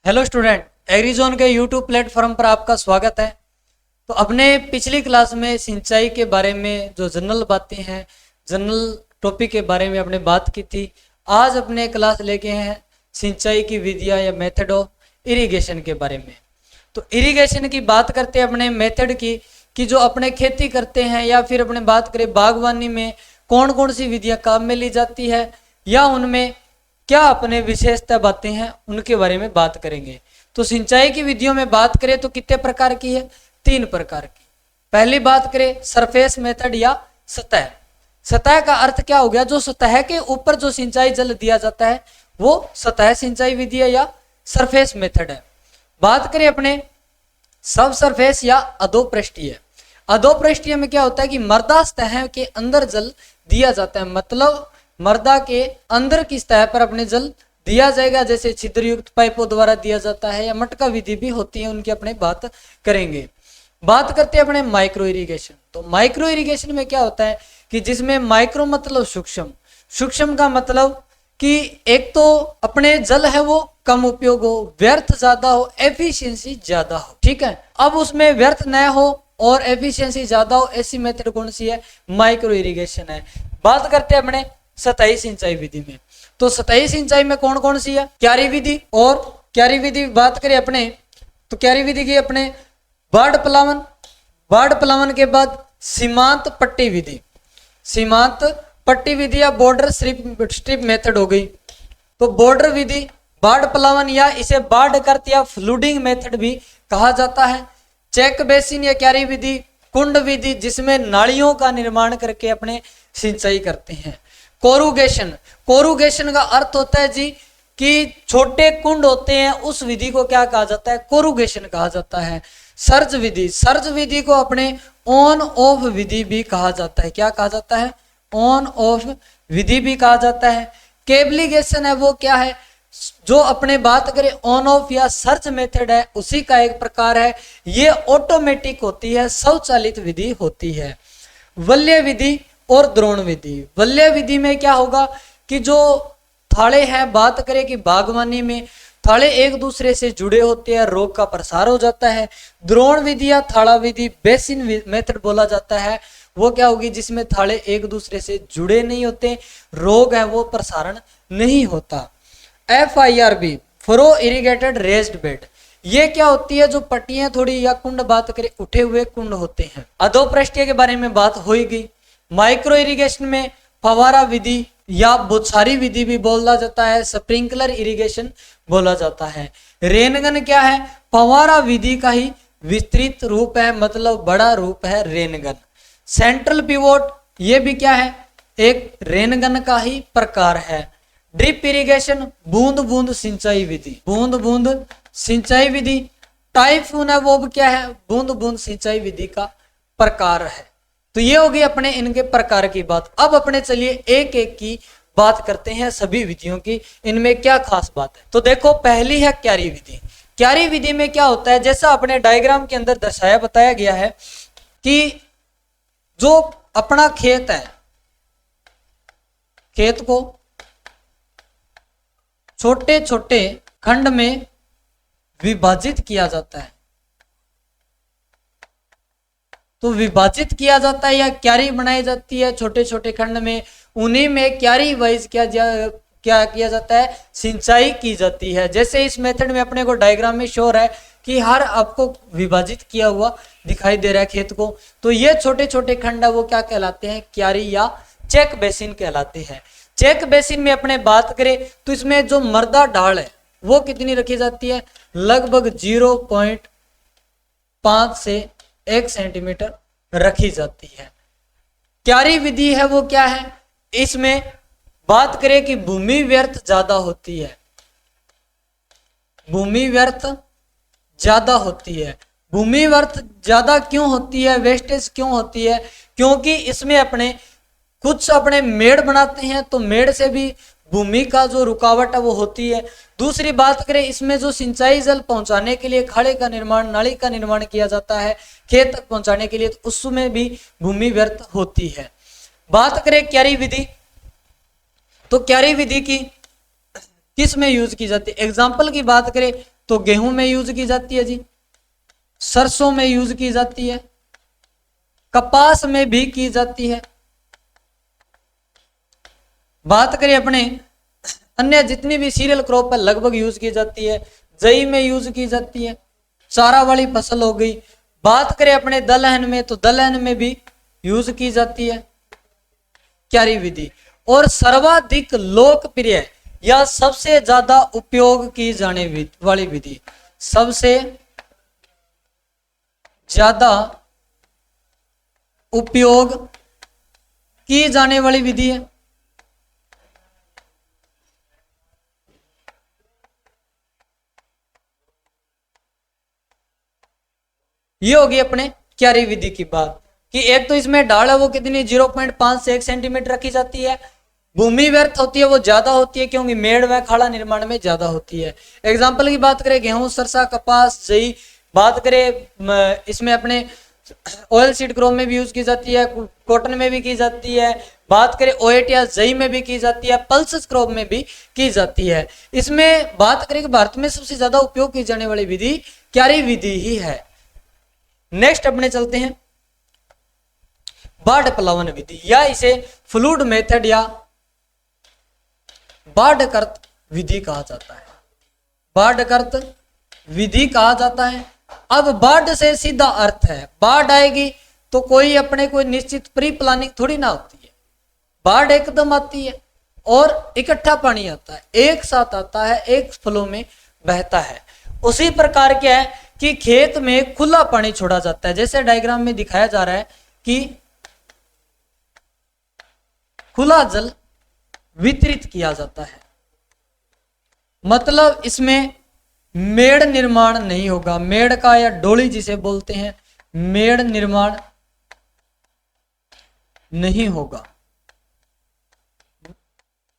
Hello student, एग्रीजोन के YouTube platform पर आपका स्वागत है। तो अपने पिछली क्लास में सिंचाई के बारे में जो जनरल बातें हैं, जनरल टॉपिक के बारे में अपने बात की थी। आज अपने क्लास लेके हैं सिंचाई की विधियां या मेथड ऑफ इरिगेशन के बारे में। तो इरिगेशन की बात करते हैं अपने मेथड की, कि जो अपने खेती करते हैं या फिर अपने बात करें बागवानी में कौन कौन सी विधियां काम में ली जाती है या उनमें क्या अपने विशेषता बातें हैं, उनके बारे में बात करेंगे। तो सिंचाई की विधियों में बात करें तो कितने प्रकार की है? 3 प्रकार की। पहली बात करें सरफेस मेथड या सतह। सतह का अर्थ क्या हो गया? जो सतह के ऊपर जो सिंचाई जल दिया जाता है वो सतह सिंचाई विधि है या सरफेस मेथड है। बात करें अपने सब सरफेस या अधोपृष्ठीय। अधोपृष्ठीय में क्या होता है कि मृदा सतह के अंदर जल दिया जाता है, मतलब मृदा के अंदर की सतह पर अपने जल दिया जाएगा, जैसे छिद्रयुक्त पाइपों द्वारा दिया जाता है या मटका विधि भी होती है, उनकी अपने बात करेंगे। बात करते हैं अपने माइक्रो इरिगेशन। तो माइक्रो इरिगेशन में क्या होता है कि जिसमें माइक्रो मतलब सूक्ष्म, सूक्ष्म का मतलब कि एक तो अपने जल है वो कम उपयोग हो, व्यर्थ ज्यादा हो, एफिशिएंसी ज्यादा हो। ठीक है, अब उसमें व्यर्थ न हो और एफिशिएंसी ज्यादा हो, ऐसी मेथड कौन सी है? माइक्रो इरिगेशन है। बात करते हैं अपने सतही सिंचाई विधि में। तो सतही सिंचाई में कौन कौन सी है? क्यारी विधि। और क्यारी विधि बात करें अपने तो क्यारी विधि की अपने बाढ़ प्लावन, बाढ़ प्लावन के बाद सीमांत पट्टी विधि, सीमांत पट्टी विधि या बॉर्डर स्ट्रिप मेथड हो गई। तो बॉर्डर विधि, बाढ़ प्लावन या इसे बाढ़ करत या फ्लूडिंग मेथड भी कहा जाता है। चेक बेसिन या क्यारी विधि, कुंड विधि जिसमें नालियों का निर्माण करके अपने सिंचाई करते हैं। कोरुगेशन, कोरुगेशन का अर्थ होता है जी कि छोटे कुंड होते हैं, उस विधि को क्या कहा जाता है? कोरुगेशन कहा जाता है। सर्ज विधि, सर्ज विधि को अपने ऑन ऑफ विधि भी कहा जाता है। क्या कहा जाता है? ऑन ऑफ विधि भी कहा जाता है। केबलिगेशन है वो क्या है? जो अपने बात करें ऑन ऑफ या सर्च मेथड है, उसी का एक प्रकार है। ये ऑटोमेटिक होती है, स्वचालित विधि होती है। वल्य विधि और द्रोण विधि। वल्य विधि में क्या होगा कि जो थाले हैं, बात करें कि बागवानी में थाले एक दूसरे से जुड़े होते हैं, रोग का प्रसार हो जाता है। द्रोण विधि या थाला विधि, बेसिन मेथड बोला जाता है, वो क्या होगी? जिसमें थाले एक दूसरे से जुड़े नहीं होते, रोग है वो प्रसारण नहीं होता। FIRB, फ्रो इरिगेटेड रेज्ड बेड, ये क्या होती है? जो पट्टियां थोड़ी या कुंड बात करें उठे हुए कुंड होते हैं। अधोपृष्ठीय के बारे में बात हो गई। माइक्रो इरिगेशन में फवारा विधि या बौछारी विधि भी बोला जाता है, स्प्रिंकलर इरिगेशन बोला जाता है। रेनगन क्या है? फवारा विधि का ही विस्तृत रूप है, मतलब बड़ा रूप है रेनगन। सेंट्रल पिवोट, ये भी क्या है? एक रेनगन का ही प्रकार है। ड्रिप इरिगेशन, बूंद बूंद सिंचाई विधि, बूंद बूंद सिंचाई विधि। टाइफून है वो भी क्या है? बूंद बूंद सिंचाई विधि का प्रकार है। तो ये होगी अपने इनके प्रकार की बात। अब अपने चलिए एक एक की बात करते हैं, सभी विधियों की, इनमें क्या खास बात है। तो देखो, पहली है क्यारी विधि। क्यारी विधि में क्या होता है? जैसा अपने डायग्राम के अंदर दर्शाया बताया गया है कि जो अपना खेत है, खेत को छोटे छोटे खंड में विभाजित किया जाता है। तो विभाजित किया जाता है या क्यारी बनाई जाती है छोटे छोटे खंड में, उन्हीं में क्यारी वाइज क्या किया जाता है? सिंचाई की जाती है। जैसे इस मेथड में अपने को डायग्राम में शो है कि हर आपको विभाजित किया हुआ दिखाई दे रहा है खेत को। तो ये छोटे छोटे खंड है वो क्या कहलाते हैं? क्यारी या चेक बेसिन कहलाते हैं। चेक बेसिन में अपने बात करें तो इसमें जो मृदा ढाल है वो कितनी रखी जाती है? लगभग 0.5 से 1 सेंटीमीटर रखी जाती है। क्यारी विधि है वो क्या है? इसमें बात करें कि भूमि व्यर्थ ज्यादा होती है, भूमि व्यर्थ ज्यादा होती है। भूमि व्यर्थ ज्यादा क्यों होती है? वेस्टेज क्यों होती है? क्योंकि इसमें अपने कुछ अपने मेड़ बनाते हैं, तो मेड़ से भी भूमि का जो रुकावट है वो होती है। दूसरी बात करें, इसमें जो सिंचाई जल पहुंचाने के लिए खाड़े का निर्माण, नाली का निर्माण किया जाता है खेत तक पहुंचाने के लिए, तो उसमें भी भूमि व्यर्थ होती है। बात करें क्यारी विधि, तो क्यारी विधि की किस में यूज की जाती है? एग्जाम्पल की बात करें तो गेहूं में यूज की जाती है जी, सरसों में यूज की जाती है, कपास में भी की जाती है। बात करें अपने अन्य जितनी भी सीरियल क्रॉप है लगभग यूज की जाती है, जई में यूज की जाती है, चारा वाली फसल हो गई। बात करें अपने दलहन में तो दलहन में भी यूज की जाती है क्यारी विधि। और सर्वाधिक लोकप्रिय या सबसे ज्यादा उपयोग की जाने वाली विधि, सबसे ज्यादा उपयोग की जाने वाली विधि है ये होगी अपने क्यारी विधि की बात कि एक तो इसमें ढाल है वो कितनी 0.5 से 1 सेंटीमीटर रखी जाती है। भूमि व्यर्थ होती है वो ज्यादा होती है क्योंकि मेड़ व खाड़ा निर्माण में ज्यादा होती है। एग्जाम्पल की बात करें गेहूं, सरसा, कपास, जई। बात करें इसमें अपने ऑयल सीड क्रॉप में भी यूज की जाती है, कॉटन में भी की जाती है। बात करें ओएट या जई में भी की जाती है, पल्सेस क्रॉप में भी की जाती है। इसमें बात करें कि भारत में सबसे ज्यादा उपयोग की जाने वाली विधि क्यारी विधि ही है। नेक्स्ट अपने चलते हैं बाढ़ प्लावन विधि या इसे फ्लूड मेथड या बाढ़कृत विधि कहा जाता है। बाढ़कृत विधि कहा जाता है। अब बाढ़ से सीधा अर्थ है बाढ़ आएगी तो कोई अपने कोई निश्चित प्री प्लानिंग थोड़ी ना होती है। बाढ़ एकदम आती है और इकट्ठा पानी आता है, एक साथ आता है, एक फ्लो में बहता है। उसी प्रकार क्या है कि खेत में खुला पानी छोड़ा जाता है, जैसे डायग्राम में दिखाया जा रहा है कि खुला जल वितरित किया जाता है। मतलब इसमें मेड़ निर्माण नहीं होगा, मेड़ का या डोली जिसे बोलते हैं, मेड़ निर्माण नहीं होगा।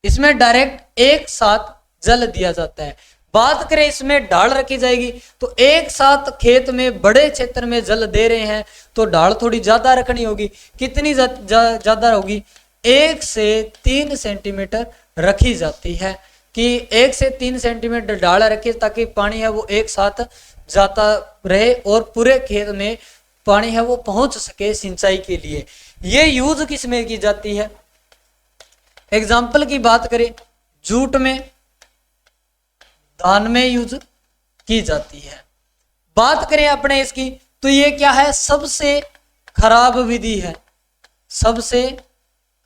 इसमें डायरेक्ट एक साथ जल दिया जाता है। बात करें इसमें ढाल रखी जाएगी तो एक साथ खेत में बड़े क्षेत्र में जल दे रहे हैं तो ढाल थोड़ी ज्यादा रखनी होगी। कितनी ज्यादा होगी? 1 से 3 सेंटीमीटर रखी जाती है कि 1 से 3 सेंटीमीटर ढाल रखे ताकि पानी है वो एक साथ जाता रहे और पूरे खेत में पानी है वो पहुंच सके सिंचाई के लिए। ये यूज किस में की जाती है? एग्जाम्पल की बात करें जूट में, धान में यूज की जाती है। बात करें अपने इसकी तो ये क्या है? सबसे खराब विधि है, सबसे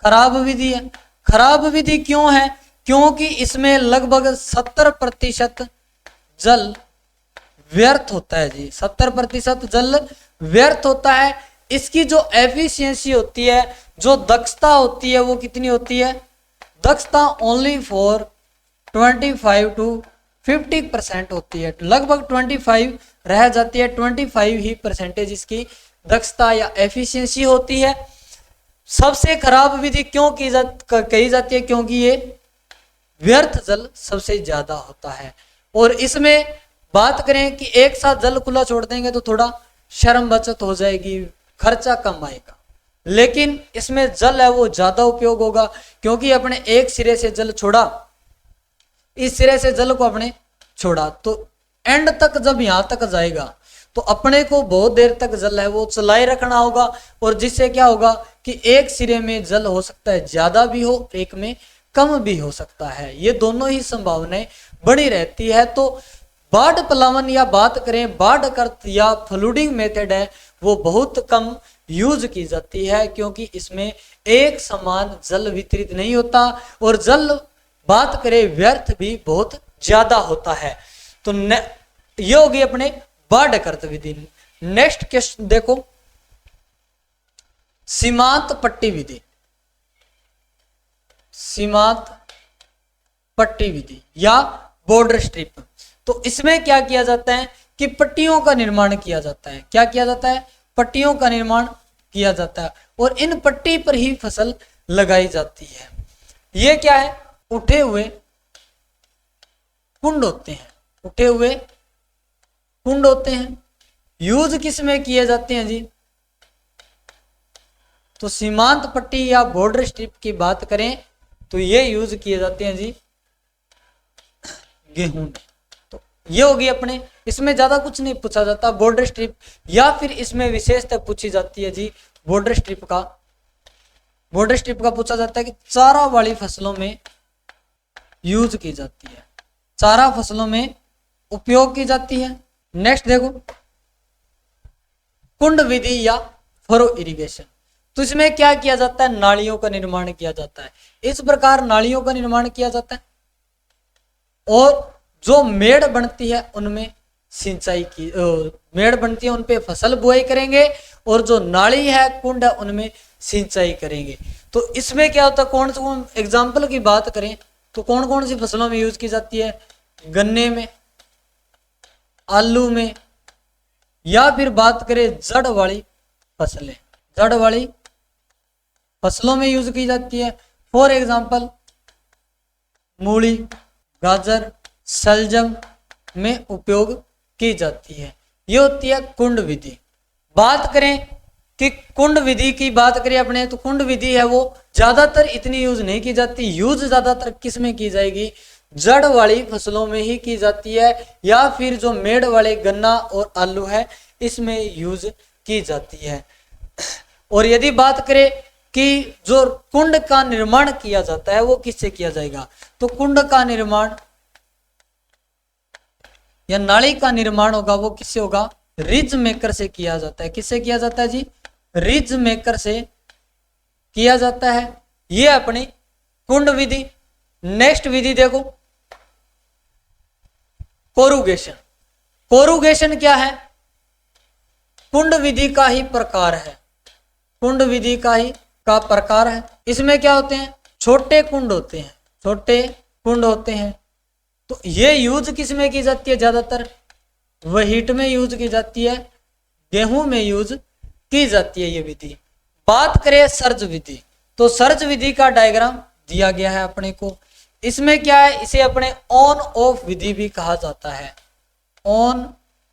खराब विधि है। खराब विधि क्यों है? क्योंकि इसमें लगभग 70% जल व्यर्थ होता है जी, 70% जल व्यर्थ होता है। इसकी जो एफिशिएंसी होती है, जो दक्षता होती है वो कितनी होती है? दक्षता ओनली फॉर 25 to 50% होती है। लगभग 25 रह जाती है, 25 ही परसेंटेज इसकी दक्षता या एफिशिएंसी होती है। सबसे खराब विधि क्यों कही जाती है? क्योंकि ये व्यर्थ जल सबसे ज्यादा होता है। और इसमें बात करें कि एक साथ जल खुला छोड़ देंगे तो थोड़ा श्रम बचत हो जाएगी, खर्चा कम आएगा, लेकिन इसमें जल है वो ज्यादा उपयोग होगा क्योंकि अपने एक सिरे से जल छोड़ा, इस सिरे से जल को अपने छोड़ा तो एंड तक जब यहां तक जाएगा तो अपने को बहुत देर तक जल है वो चलाए रखना होगा। और जिससे क्या होगा कि एक सिरे में जल हो सकता है ज्यादा भी हो, एक में कम भी हो सकता है, ये दोनों ही संभावनाएं बड़ी रहती है। तो बाढ़ प्लावन या बात करें बाढ़कृत या फ्लूडिंग मेथड है वो बहुत कम यूज की जाती है क्योंकि इसमें एक समान जल वितरित नहीं होता और जल बात करें व्यर्थ भी बहुत ज्यादा होता है। तो ये होगी अपने बाढ़कृत विधि। नेक्स्ट क्वेश्चन देखो, सीमांत पट्टी विधि। सीमांत पट्टी विधि या बॉर्डर स्ट्रिप। तो इसमें क्या किया जाता है कि पट्टियों का निर्माण किया जाता है। क्या किया जाता है? पट्टियों का निर्माण किया जाता है और इन पट्टी पर ही फसल लगाई जाती है। ये क्या है? उठे हुए कुंड होते हैं, उठे हुए कुंड होते हैं। यूज किस में किए जाते हैं जी? तो सीमांत पट्टी या बॉर्डर स्ट्रिप की बात करें तो ये यूज किए जाते हैं जी गेहूं में। तो ये होगी अपने, इसमें ज्यादा कुछ नहीं पूछा जाता। बॉर्डर स्ट्रिप या फिर इसमें विशेषता पूछी जाती है जी बॉर्डर स्ट्रिप का। बॉर्डर स्ट्रिप का पूछा जाता है कि चारा वाली फसलों में यूज की जाती है, चारा फसलों में उपयोग की जाती है। नेक्स्ट देखो कुंड विधि या फरो इरिगेशन। तो इसमें क्या किया जाता है, नालियों का निर्माण किया जाता है। इस प्रकार नालियों का निर्माण किया जाता है और जो मेड़ बनती है उनमें सिंचाई की मेड़ बनती है उन पे फसल बुआई करेंगे और जो नाली है कुंड है उनमें सिंचाई करेंगे। तो इसमें क्या होता है, कौन सा एग्जाम्पल की बात करें तो कौन कौन सी फसलों में यूज की जाती है, गन्ने में, आलू में, या फिर बात करें जड़ वाली फसलें, जड़ वाली फसलों में यूज की जाती है। फॉर एग्जाम्पल मूली, गाजर, शलजम में उपयोग की जाती है। ये होती है कुंड विधि। बात करें कि कुंड विधि की बात करें अपने, तो कुंड विधि है वो ज्यादातर इतनी यूज नहीं की जाती। यूज ज्यादातर किस में की जाएगी, जड़ वाली फसलों में ही की जाती है, या फिर जो मेड़ वाले गन्ना और आलू है इसमें यूज की जाती है। और यदि बात करें कि जो कुंड का निर्माण किया जाता है वो किससे किया जाएगा, तो कुंड का निर्माण या नाली का निर्माण होगा वो किससे होगा, रिज मेकर से किया जाता है। किससे किया जाता है जी, रिज मेकर से किया जाता है। ये अपनी कुंड विधि। नेक्स्ट विधि देखो कोरुगेशन। कोरुगेशन क्या है, कुंड विधि का ही प्रकार है, कुंड विधि का प्रकार है। इसमें क्या होते हैं, छोटे कुंड होते हैं, छोटे कुंड होते हैं। तो ये यूज किस में की जाती है, ज्यादातर व्हीट में यूज की जाती है, गेहूं में यूज की जाती है ये विधि। बात करें सर्ज विधि, तो सर्ज विधि का डायग्राम दिया गया है अपने को। इसमें क्या है, इसे अपने ऑन ऑफ विधि भी कहा जाता है, ऑन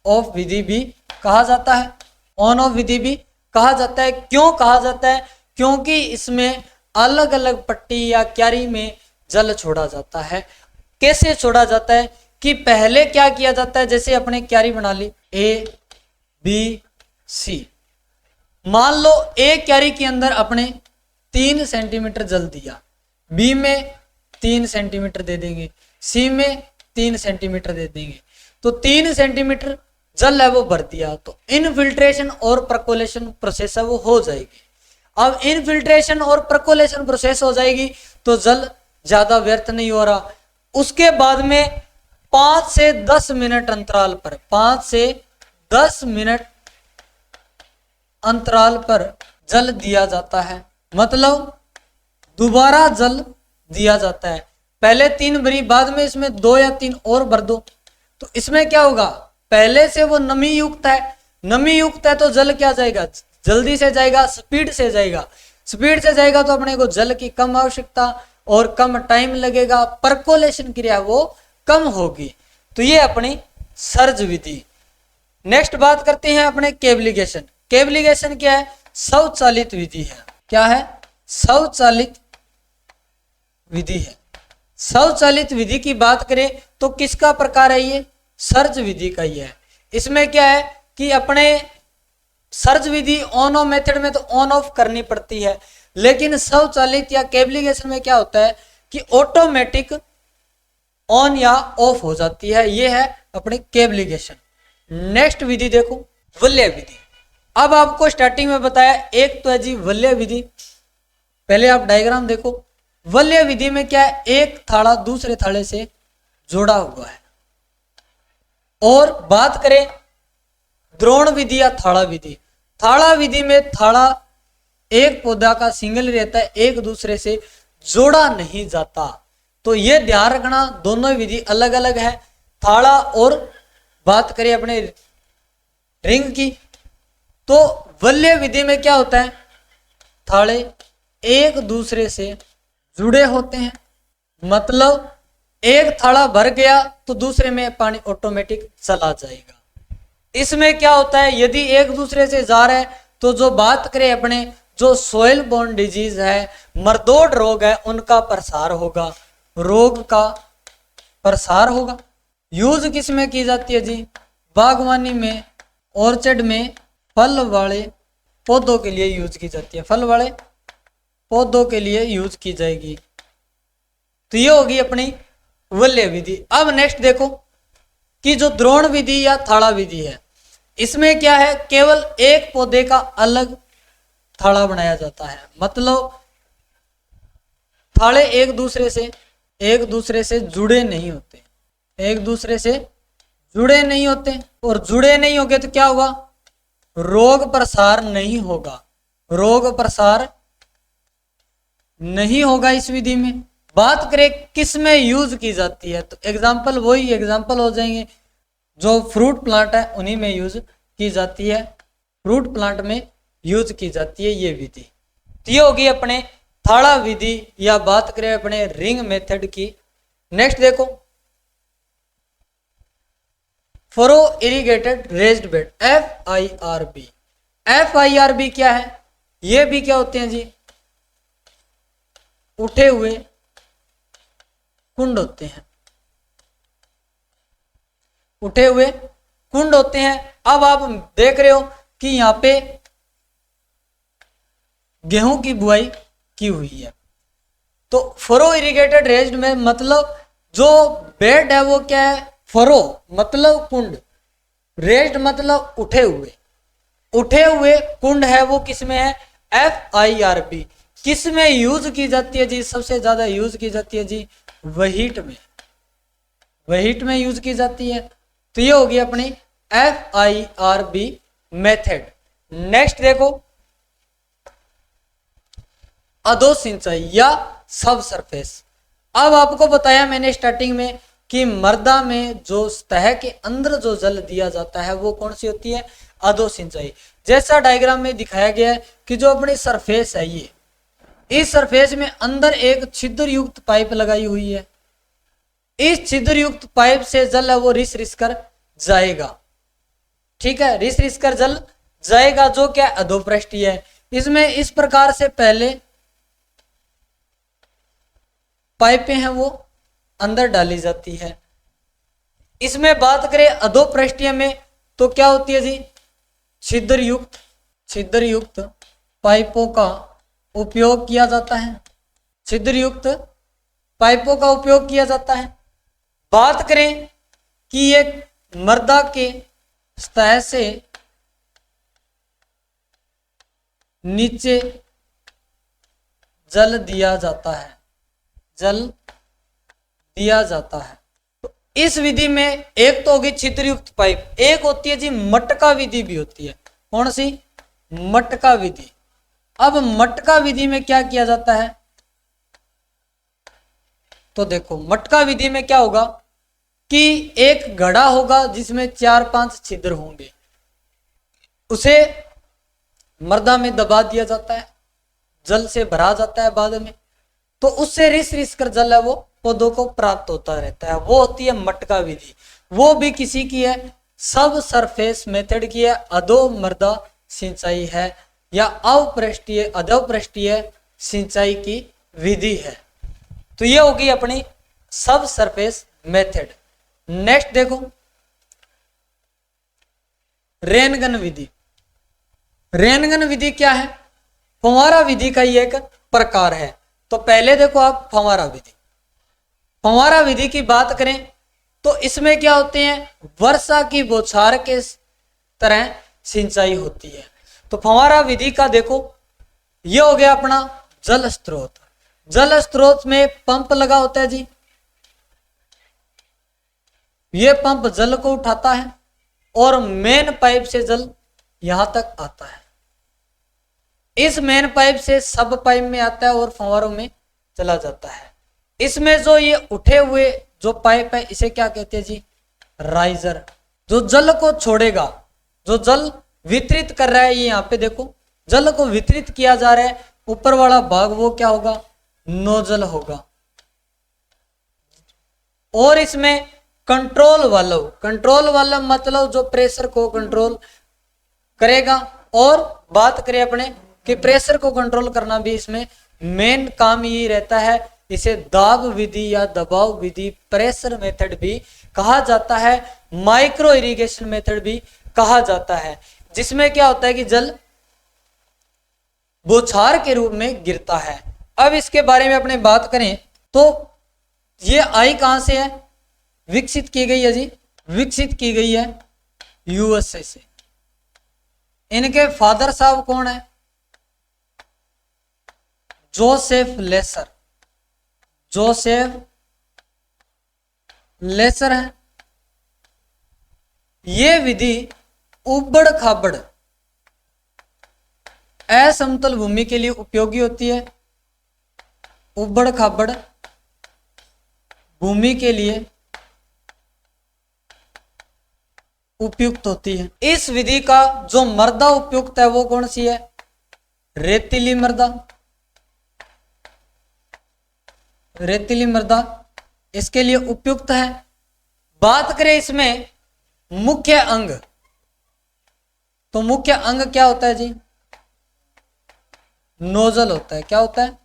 ऑफ विधि भी कहा जाता है, ऑन ऑफ विधि भी कहा जाता है। क्यों कहा जाता है, क्योंकि इसमें अलग अलग पट्टी या क्यारी में जल छोड़ा जाता है। कैसे छोड़ा जाता है कि पहले क्या किया जाता है, जैसे अपने क्यारी बना ली ए बी सी, मान लो ए क्यारी के अंदर अपने 3 सेंटीमीटर जल दिया, बी में 3 सेंटीमीटर दे देंगे, सी में 3 सेंटीमीटर दे देंगे। तो 3 सेंटीमीटर जल है वो भर दिया, तो इनफिल्ट्रेशन और परकोलेशन प्रोसेस है वो हो जाएगी। अब इनफिल्ट्रेशन और परकोलेशन प्रोसेस हो जाएगी तो जल ज्यादा व्यर्थ नहीं हो रहा। उसके बाद में 5 से 10 मिनट अंतराल पर, 5 से 10 मिनट अंतराल पर जल दिया जाता है, मतलब दोबारा जल दिया जाता है। पहले 3 भरी, बाद में इसमें 2 या 3 और भर दो। तो इसमें क्या होगा, पहले से वो नमी युक्त है, नमी युक्त है तो जल क्या जाएगा, जल्दी से जाएगा, स्पीड से जाएगा। स्पीड से जाएगा तो अपने को जल की कम आवश्यकता और कम टाइम लगेगा, परकोलेशन क्रिया वो कम होगी। तो ये अपनी सर्ज विधि। नेक्स्ट बात करते हैं अपने केवलिगेशन। केवलिगेशन क्या है, स्वचालित विधि है। क्या है, स्वचालित विधि है। स्वचालित विधि की बात करें तो किसका प्रकार है, ये सर्ज विधि का ही है। इसमें क्या है कि अपने surge Vidhi on off method में तो ऑन ऑफ करनी पड़ती है, लेकिन स्वचालित या केवलिगेशन में क्या होता है कि ऑटोमेटिक ऑन या ऑफ हो जाती है। ये है अपने केवलिगेशन। नेक्स्ट विधि देखो वलय विधि। अब आपको स्टार्टिंग में बताया एक तो है जी वलय विधि, पहले आप डायग्राम देखो। वलय विधि में क्या है, एक थाड़ा दूसरे थाड़े से जोड़ा हुआ है। और बात करें द्रोण विधि या थाड़ा विधि, थाड़ा विधि में थाड़ा एक पौधा का सिंगल रहता है, एक दूसरे से जोड़ा नहीं जाता। तो ये ध्यान रखना, दोनों विधि अलग अलग है। थाड़ा और बात करें अपने रिंग की, तो वलय विधि में क्या होता है, थाड़े एक दूसरे से जुड़े होते हैं, मतलब एक थाड़ा भर गया तो दूसरे में पानी ऑटोमेटिक चला जाएगा। इसमें क्या होता है, यदि एक दूसरे से जा रहा है तो जो बात करें अपने जो सोइल बोर्न डिजीज है, मरदोड रोग है, उनका प्रसार होगा, रोग का प्रसार होगा। यूज किस में की जाती है जी? बागवानी में, ऑर्चर्ड में फल वाले पौधों के लिए यूज की जाती है, फल वाले पौधों के लिए यूज की जाएगी। तो ये होगी अपनी वल्य विधि। अब नेक्स्ट देखो कि जो द्रोण विधि या थाड़ा विधि है, इसमें क्या है, केवल एक पौधे का अलग थाड़ा बनाया जाता है। मतलब थाड़े एक दूसरे से जुड़े नहीं होते, एक दूसरे से जुड़े नहीं होते, और जुड़े नहीं होंगे तो क्या होगा, रोग प्रसार नहीं होगा, रोग प्रसार नहीं होगा इस विधि में। बात करें किस में यूज की जाती है, तो एग्जाम्पल वही एग्जाम्पल हो जाएंगे, जो फ्रूट प्लांट है उन्हीं में यूज की जाती है, फ्रूट प्लांट में यूज की जाती है ये विधि। तो ये होगी अपने थाड़ा विधि, या बात करें अपने रिंग मेथड की। नेक्स्ट देखो furrow irrigated raised bed, FIRB। FIRB क्या है, ये भी क्या होते हैं जी, उठे हुए कुंड होते हैं, उठे हुए कुंड होते हैं। अब आप देख रहे हो कि यहां पे गेहूं की बुआई की हुई है, तो फरो इरिगेटेड रेज्ड में मतलब जो बेड है वो क्या है, फरो मतलब कुंड, रेज्ड मतलब उठे हुए कुंड है, वो किस में है, FIRB। किस में यूज की जाती है जी, सबसे ज्यादा यूज की जाती है जी व्हीट में, व्हीट में यूज की जाती है। तो ये होगी अपनी FIRB मेथड। नेक्स्ट देखो अधो सिंचाई या सब सरफेस। अब आपको बताया मैंने स्टार्टिंग में कि मृदा में जो सतह के अंदर जो जल दिया जाता है वो कौन सी होती है, अधो सिंचाई। जैसा डायग्राम में दिखाया गया है कि जो अपनी सरफेस है, ये इस सरफेस में अंदर एक छिद्र युक्त पाइप लगाई हुई है, इस छिद्र युक्त पाइप से जल है वो रिस रिस कर जाएगा, ठीक है, रिस रिस कर जल जाएगा, जो क्या अधोपृष्ठीय है। इसमें इस प्रकार से पहले पाइपें हैं वो अंदर डाली जाती है। इसमें बात करें अधोपृष्ठीय में तो क्या होती है जी, छिद्र युक्त पाइपों का उपयोग किया जाता है, छिद्र युक्त पाइपों का उपयोग किया जाता है। बात करें कि एक मृदा के सतह से नीचे जल दिया जाता है, जल दिया जाता है, तो इस विधि में एक तो होगी छिद्रयुक्त पाइप, एक होती है जी मटका विधि भी होती है। कौन सी, मटका विधि। अब मटका विधि में क्या किया जाता है, तो देखो मटका विधि में क्या होगा कि एक घड़ा होगा जिसमें 4-5 छिद्र होंगे, उसे मृदा में दबा दिया जाता है, जल से भरा जाता है बाद में, तो उससे रिस रिस कर जल है वो पौधों को प्राप्त होता रहता है, वो होती है मटका विधि। वो भी किसी की है, सब सरफेस मेथड की है, अधो मृदा सिंचाई है या अपृष्ठीय अधोपृष्ठीय सिंचाई की विधि है। तो ये होगी अपनी सब सरफेस मेथड। नेक्स्ट देखो रेनगन विधि। रेनगन विधि क्या है, फंवारा विधि का ही एक प्रकार है। तो पहले देखो आप फंवारा विधि, फंवारा विधि की बात करें तो इसमें क्या होते हैं, वर्षा की बौछार के तरह सिंचाई होती है। तो फंवारा विधि का देखो ये हो गया अपना जल स्रोत, जल स्रोत में पंप लगा होता है जी, ये पंप जल को उठाता है और मेन पाइप से जल यहां तक आता है, इस मेन पाइप से सब पाइप में आता है और फंवारों में चला जाता है। इसमें जो ये उठे हुए जो पाइप है इसे क्या कहते हैं जी, राइजर, जो जल को छोड़ेगा, जो जल वितरित कर रहा है। ये यहाँ पे देखो जल को वितरित किया जा रहा है, ऊपर वाला भाग वो क्या होगा, नोजल होगा। और इसमें कंट्रोल वाल्व मतलब जो प्रेशर को कंट्रोल करेगा। और बात करें अपने कि प्रेशर को कंट्रोल करना भी इसमें मेन काम यही रहता है, इसे दाब विधि या दबाव विधि, प्रेशर मेथड भी कहा जाता है, माइक्रो इरिगेशन मेथड भी कहा जाता है, जिसमें क्या होता है कि जल बौछार के रूप में गिरता है। अब इसके बारे में अपने बात करें तो ये आई कहां से है, विकसित की गई है जी, विकसित की गई है यूएसए से। इनके फादर साहब कौन है, जोसेफ लेसर, जोसेफ लेसर है। ये विधि उबड़ खाबड़ असमतल भूमि के लिए उपयोगी होती है, उबड़ खाबड़ भूमि के लिए उपयुक्त होती है। इस विधि का जो मृदा उपयुक्त है वो कौन सी है, रेतीली मृदा, रेतीली मृदा इसके लिए उपयुक्त है। बात करें इसमें मुख्य अंग, तो मुख्य अंग क्या होता है जी, नोजल होता है। क्या होता है,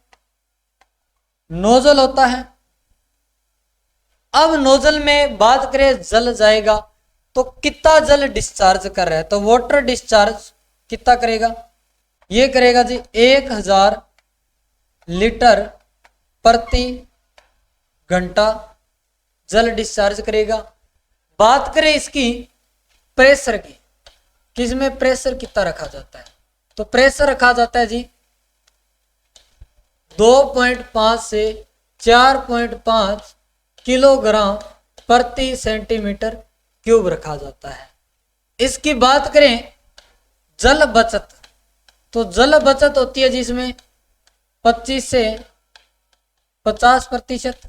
नोजल होता है। अब नोजल में बात करें जल जाएगा तो कितना जल डिस्चार्ज कर रहा है, तो वाटर डिस्चार्ज कितना करेगा, ये करेगा जी 1000 लीटर प्रति घंटा जल डिस्चार्ज करेगा। बात करें इसकी प्रेशर की, किसमें प्रेशर कितना रखा जाता है, तो प्रेशर रखा जाता है जी 2.5 से 4.5 किलोग्राम प्रति सेंटीमीटर क्यूब रखा जाता है। इसकी बात करें जल बचत, तो जल बचत होती है जिसमें 25 से 50%,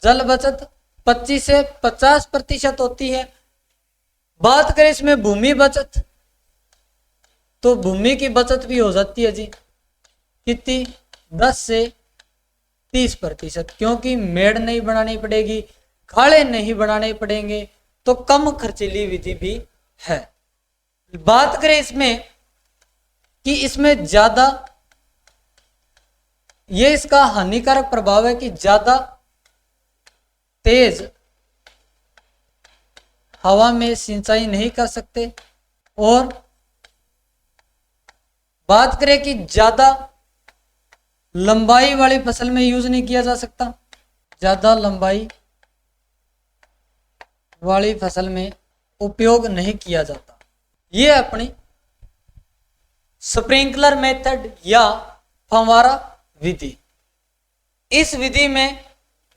जल बचत 25 से 50% होती है। बात करें इसमें भूमि बचत, तो भूमि की बचत भी हो जाती है जी कितनी, 10 से 30%, क्योंकि मेड़ नहीं बनानी पड़ेगी, खाड़े नहीं बनाने पड़ेंगे, तो कम खर्चीली विधि भी है। बात करें इसमें कि इसमें ज्यादा, ये इसका हानिकारक प्रभाव है कि ज्यादा तेज हवा में सिंचाई नहीं कर सकते, और बात करें कि ज्यादा लंबाई वाली फसल में यूज नहीं किया जा सकता, ज्यादा लंबाई वाली फसल में उपयोग नहीं किया जाता। ये अपनी स्प्रिंकलर मेथड या फव्वारा विधि, इस विधि में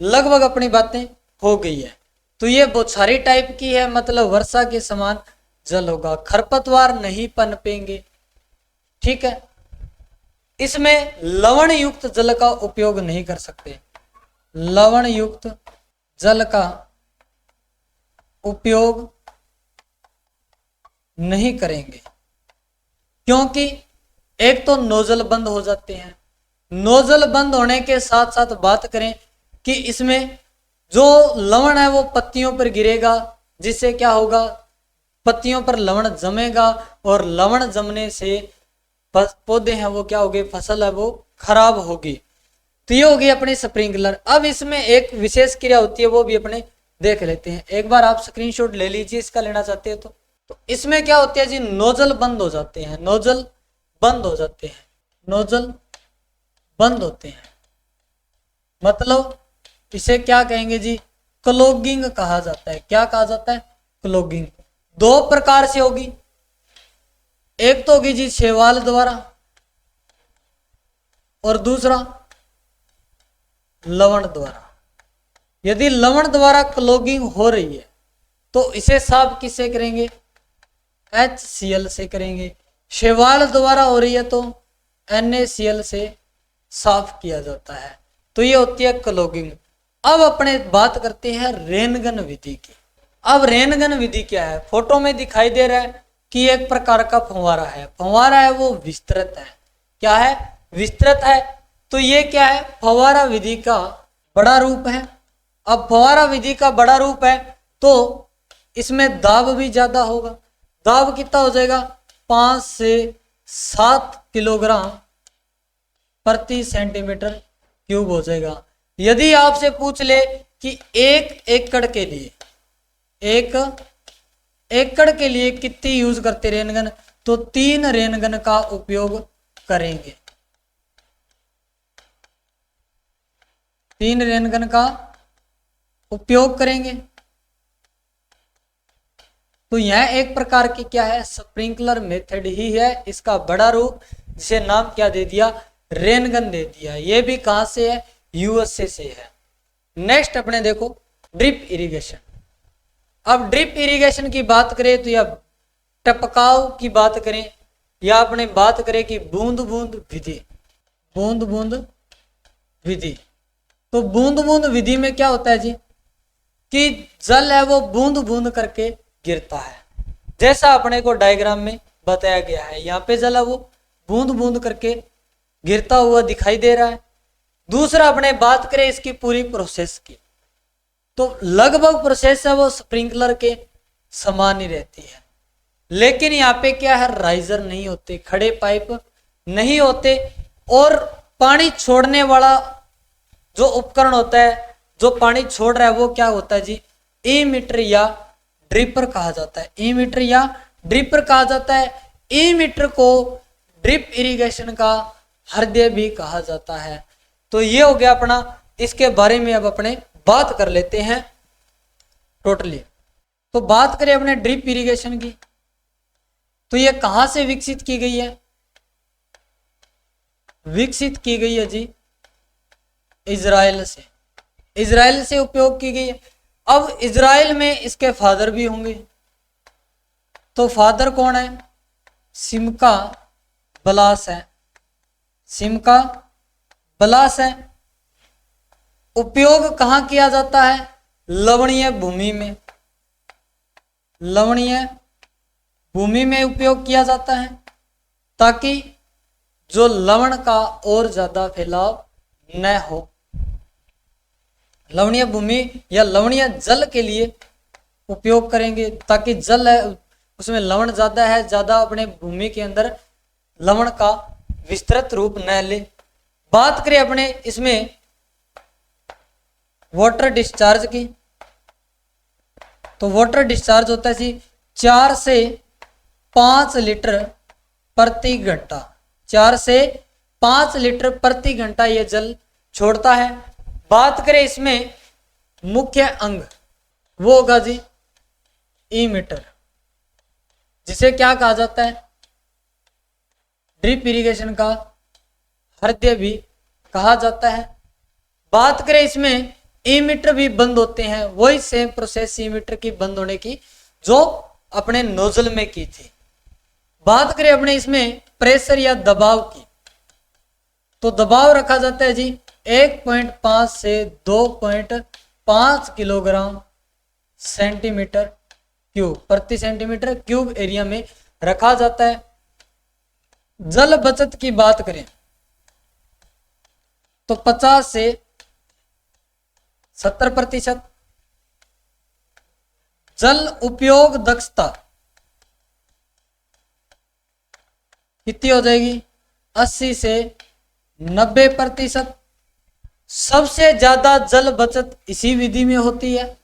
लगभग अपनी बातें हो गई है। तो ये बौछारी टाइप की है, मतलब वर्षा के समान जल होगा, खरपतवार नहीं पनपेंगे, ठीक है। इसमें लवण युक्त जल का उपयोग नहीं कर सकते, लवण युक्त जल का उपयोग नहीं करेंगे, क्योंकि एक तो नोजल बंद हो जाते हैं। नोजल बंद होने के साथ साथ बात करें कि इसमें जो लवण है वो पत्तियों पर गिरेगा, जिससे क्या होगा, पत्तियों पर लवण जमेगा, और लवण जमने से पौधे हैं वो क्या होंगे, फसल है वो खराब होगी। तो ये होगी अपनी स्प्रिंकलर। अब इसमें एक विशेष क्रिया होती है, वो भी अपने देख लेते हैं। एक बार आप स्क्रीनशॉट ले लीजिए इसका, लेना चाहते हैं तो इसमें क्या होती है जी, नोजल बंद हो जाते हैं, नोजल बंद हो जाते हैं, नोजल बंद होते हैं, मतलब इसे क्या कहेंगे जी, क्लोगिंग कहा जाता है। क्या कहा जाता है, क्लोगिंग। दो प्रकार से होगी, एक तो होगी जी शैवाल द्वारा, और दूसरा लवण द्वारा। यदि लवण द्वारा क्लोगिंग हो रही है तो इसे साफ किससे करेंगे, HCl से करेंगे। शैवाल द्वारा हो रही है तो NaCl से साफ किया जाता है। तो ये होती है क्लोगिंग। अब अपने बात करते हैं रेनगन विधि की। अब रेनगन विधि क्या है, फोटो में दिखाई दे रहा है कि एक प्रकार का फंवारा है। फंवारा है वो विस्तृत है, क्या है, विस्तृत है। तो ये क्या है, फंवारा विधि का बड़ा रूप है। अब फंवारा विधि का बड़ा रूप है तो इसमें दाब भी ज्यादा होगा। दाब कितना हो जाएगा, 5 से 7 किलोग्राम प्रति सेंटीमीटर क्यूब हो जाएगा। यदि आपसे पूछ ले कि 1 एकड़ के लिए 1 एकड़ के लिए कितनी यूज करते रेनगन, तो 3 रेनगन का उपयोग करेंगे। 3 रेनगन का उपयोग करेंगे। तो यह एक प्रकार की क्या है, स्प्रिंकलर मेथड ही है। इसका बड़ा रूप जिसे नाम क्या दे दिया, रेनगन दे दिया। ये भी कहां से है, यूएसए से है। नेक्स्ट अपने देखो ड्रिप इरिगेशन। अब ड्रिप इरिगेशन की बात करें तो या टपकाव की बात करें या अपने बात करें कि बूंद बूंद विधि, बूंद बूंद विधि। तो बूंद बूंद विधि में क्या होता है जी, कि जल है वो बूंद बूंद करके गिरता है, जैसा अपने को डायग्राम में बताया गया है। यहाँ पे जल है वो बूंद बूंद करके गिरता हुआ दिखाई दे रहा है। दूसरा अपने बात करें इसकी पूरी प्रोसेस की, तो लगभग प्रोसेस है वो स्प्रिंकलर के समान ही रहती है। लेकिन यहाँ पे क्या है, राइजर नहीं होते, खड़े पाइप नहीं होते, और पानी छोड़ने वाला जो उपकरण होता है जो पानी छोड़ रहा है वो क्या होता है जी, इमीटर या ड्रिपर कहा जाता है। इमीटर या ड्रिपर कहा जाता है। इमीटर को ड्रिप इरिगेशन का हृदय भी कहा जाता है। तो ये हो गया अपना, इसके बारे में अब अपने बात कर लेते हैं टोटली। तो बात करें अपने ड्रिप इरिगेशन की, तो ये कहां से विकसित की गई है, विकसित की गई है जी इजराइल से। इजराइल से उपयोग की गई है। अब इजराइल में इसके फादर भी होंगे, तो फादर कौन है, सिमका बलास है, सिमका बलास है। उपयोग कहां किया जाता है, लवणीय भूमि में, लवणीय भूमि में उपयोग किया जाता है, ताकि जो लवण का और ज्यादा फैलाव न हो। लवणीय भूमि या लवणीय जल के लिए उपयोग करेंगे, ताकि जल है उसमें लवण ज्यादा है, ज्यादा अपने भूमि के अंदर लवण का विस्तृत रूप न ले। बात करें अपने इसमें वाटर डिस्चार्ज की, तो वाटर डिस्चार्ज होता है जी 4 से 5 लीटर प्रति घंटा, 4 से 5 लीटर प्रति घंटा ये जल छोड़ता है। बात करें इसमें मुख्य अंग, वो होगा जी इमीटर, जिसे क्या कहा जाता है, ड्रिप इरिगेशन का हृदय भी कहा जाता है। बात करें इसमें इमीटर भी बंद होते हैं, वही सेम प्रोसेस इमीटर की बंद होने की जो अपने नोजल में की थी। बात करें अपने इसमें प्रेशर या दबाव की, तो दबाव रखा जाता है जी 1.5 से 2.5 किलोग्राम सेंटीमीटर क्यूब प्रति सेंटीमीटर क्यूब एरिया में रखा जाता है। जल बचत की बात करें तो 50 से 70%। जल उपयोग दक्षता कितनी हो जाएगी, 80 से 90%। सबसे ज्यादा जल बचत इसी विधि में होती है।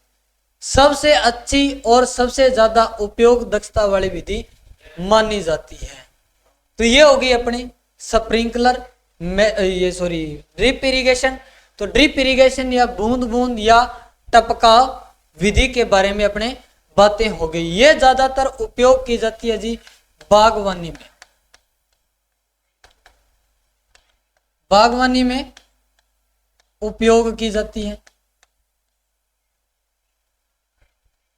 सबसे अच्छी और सबसे ज्यादा उपयोग दक्षता वाली विधि मानी जाती है। तो ये होगी अपनी स्प्रिंकलर ड्रिप इरिगेशन। तो ड्रिप इरिगेशन या बूंद बूंद या टपकाव विधि के बारे में अपने बातें हो गई। ये ज्यादातर उपयोग की जाती है जी बागवानी में, बागवानी में उपयोग की जाती है।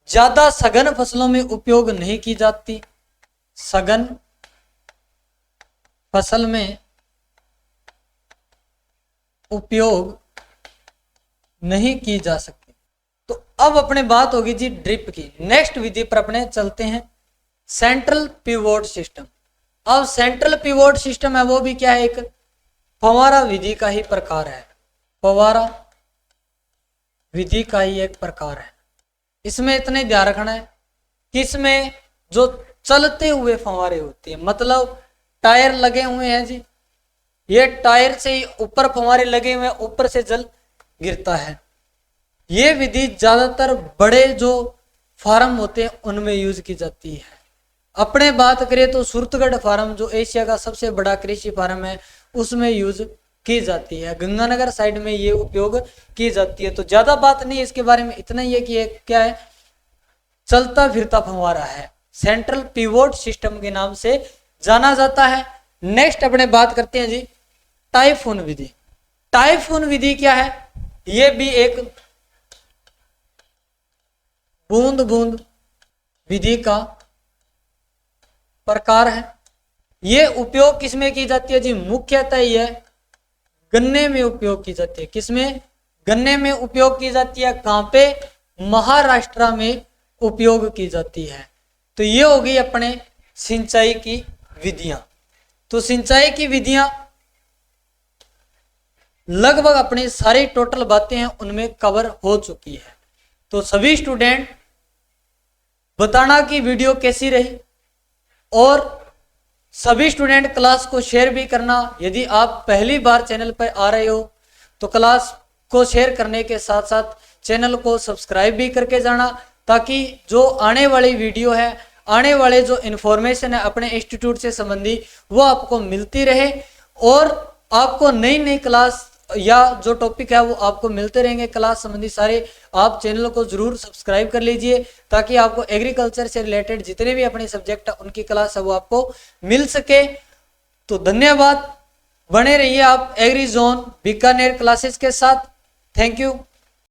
ज्यादा सघन फसलों में उपयोग नहीं की जाती, सघन फसल में उपयोग नहीं की जा सकती। तो अब अपने बात होगी जी ड्रिप की। नेक्स्ट विधि पर अपने चलते हैं सेंट्रल पिवोट सिस्टम। अब सेंट्रल पिवोट सिस्टम है वो भी क्या है, एक फव्वारा विधि का ही प्रकार है, फव्वारा विधि का ही एक प्रकार है। इसमें इतने ध्यान रखना है कि इसमें जो चलते हुए फव्वारे होते हैं, मतलब टायर लगे हुए हैं जी, ये टायर से ही ऊपर फव्वारे लगे हुए हैं, ऊपर से जल गिरता है। ये विधि ज्यादातर बड़े जो फार्म होते हैं उनमें यूज की जाती है। अपने बात करें तो सूरतगढ़ फार्म जो एशिया का सबसे बड़ा कृषि फार्म है उसमें यूज की जाती है। गंगानगर साइड में ये उपयोग की जाती है। तो ज्यादा बात नहीं इसके बारे में, इतना ही है कि ये क्या है, चलता फिरता फंवारा है, सेंट्रल पिवोट सिस्टम के नाम से जाना जाता है। नेक्स्ट अपने बात करते हैं जी टाइफून विधि। टाइफून विधि क्या है, ये भी एक बूंद बूंद विधि का प्रकार है। ये उपयोग किसमें की जाती है जी, मुख्यतः यह गन्ने में उपयोग की जाती है। किसमें, गन्ने में उपयोग की जाती है। कहां पे, महाराष्ट्र में उपयोग की जाती है। तो ये होगी अपने सिंचाई की विधियां। तो सिंचाई की विधियां लगभग अपनी सारी टोटल बातें हैं उनमें कवर हो चुकी है। तो सभी स्टूडेंट बताना कि वीडियो कैसी रही, और सभी स्टूडेंट क्लास को शेयर भी करना। यदि आप पहली बार चैनल पर आ रहे हो तो क्लास को शेयर करने के साथ साथ चैनल को सब्सक्राइब भी करके जाना, ताकि जो आने वाली वीडियो है, आने वाले जो इन्फॉर्मेशन है अपने इंस्टीट्यूट से संबंधी वो आपको मिलती रहे, और आपको नई नई क्लास या जो टॉपिक है वो आपको मिलते रहेंगे। क्लास संबंधी सारे आप चैनल को जरूर सब्सक्राइब कर लीजिए, ताकि आपको एग्रीकल्चर से रिलेटेड जितने भी अपने सब्जेक्ट है उनकी क्लास है वो आपको मिल सके। तो धन्यवाद, बने रहिए आप एग्री जोन बीकानेर क्लासेस के साथ। Thank you.